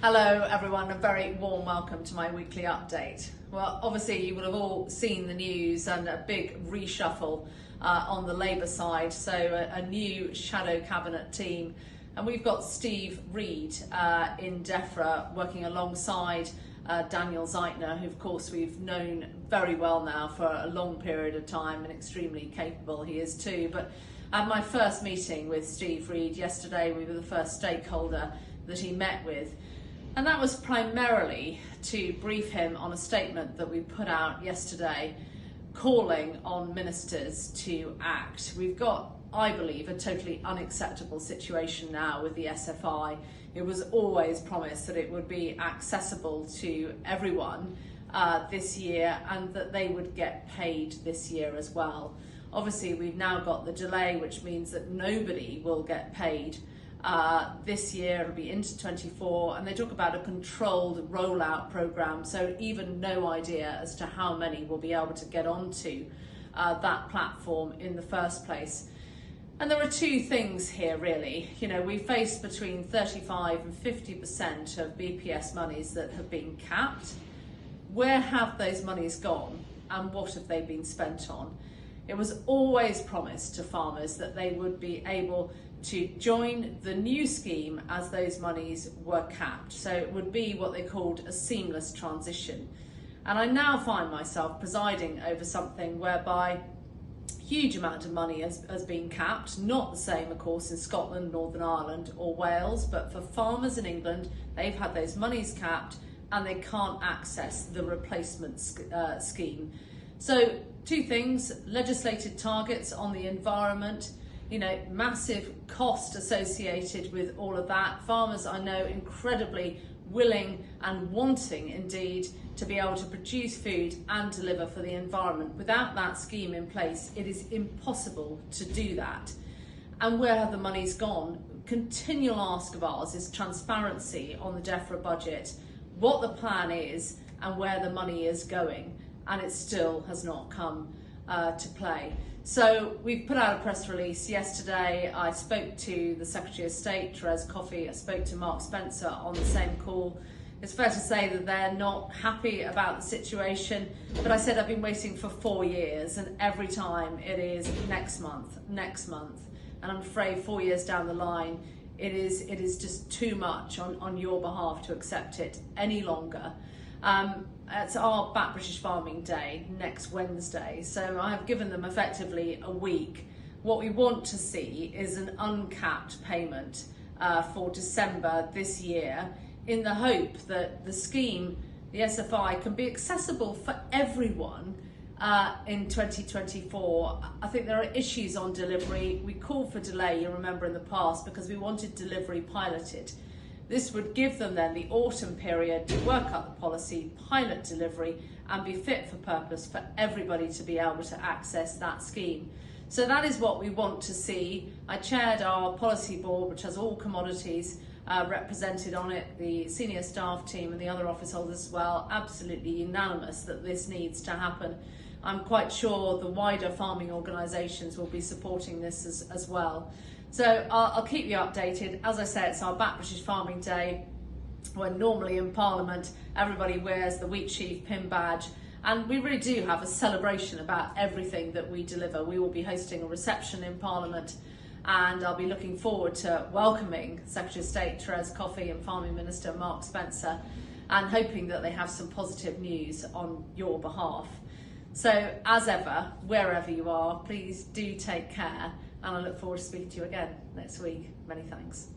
Hello everyone, a very warm welcome to my weekly update. Well, obviously you will have all seen the news and a big reshuffle on the Labour side, so a new shadow cabinet team, and we've got Steve Reid in DEFRA working alongside Daniel Zeitner, who of course we've known very well now for a long period of time and extremely capable he is too. But at my first meeting with Steve Reid yesterday, we were the first stakeholder that he met with. And that was primarily to brief him on a statement that we put out yesterday calling on ministers to act. We've got, I believe, a totally unacceptable situation now with the SFI. It was always promised that it would be accessible to everyone this year and that they would get paid this year as well. Obviously, we've now got the delay, which means that nobody will get paid this year. It'll be into 24, and they talk about a controlled rollout program, so even no idea as to how many will be able to get onto that platform in the first place. And there are two things here really. You know, we face between 35 and 50% of BPS monies that have been capped. Where have those monies gone and what have they been spent on? It was always promised to farmers that they would be able to join the new scheme as those monies were capped. So it would be what they called a seamless transition. And I now find myself presiding over something whereby a huge amount of money has been capped, not the same of course in Scotland, Northern Ireland or Wales, but for farmers in England, they've had those monies capped and they can't access the replacement scheme. So two things: legislated targets on the environment, you know, massive cost associated with all of that. Farmers, I know, incredibly willing and wanting indeed to be able to produce food and deliver for the environment. Without that scheme in place, it is impossible to do that. And where have the monies gone? Continual ask of ours is transparency on the DEFRA budget, what the plan is and where the money is going, and it still has not come to play. So we've put out a press release yesterday. I spoke to the Secretary of State, Therese Coffey. I spoke to Mark Spencer on the same call. It's fair to say that they're not happy about the situation, but I said I've been waiting for 4 years, and every time it is next month, and I'm afraid 4 years down the line, it is just too much on your behalf to accept it any longer. It's our Back British Farming Day next Wednesday, so I have given them effectively a week. What we want to see is an uncapped payment for December this year, in the hope that the scheme, the SFI, can be accessible for everyone in 2024. I think there are issues on delivery. We called for delay, you remember, in the past because we wanted delivery piloted. This would give them then the autumn period to work up the policy, pilot delivery, and be fit for purpose for everybody to be able to access that scheme. So that is what we want to see. I chaired our policy board, which has all commodities represented on it, the senior staff team and the other office holders as well, absolutely unanimous that this needs to happen. I'm quite sure the wider farming organisations will be supporting this as well. So I'll keep you updated. As I say, it's our Back British Farming Day, when normally in Parliament everybody wears the wheat sheaf pin badge, and we really do have a celebration about everything that we deliver. We will be hosting a reception in Parliament, and I'll be looking forward to welcoming Secretary of State Therese Coffey and Farming Minister Mark Spencer, and hoping that they have some positive news on your behalf. So as ever, wherever you are, please do take care, and I look forward to speaking to you again next week. Many thanks.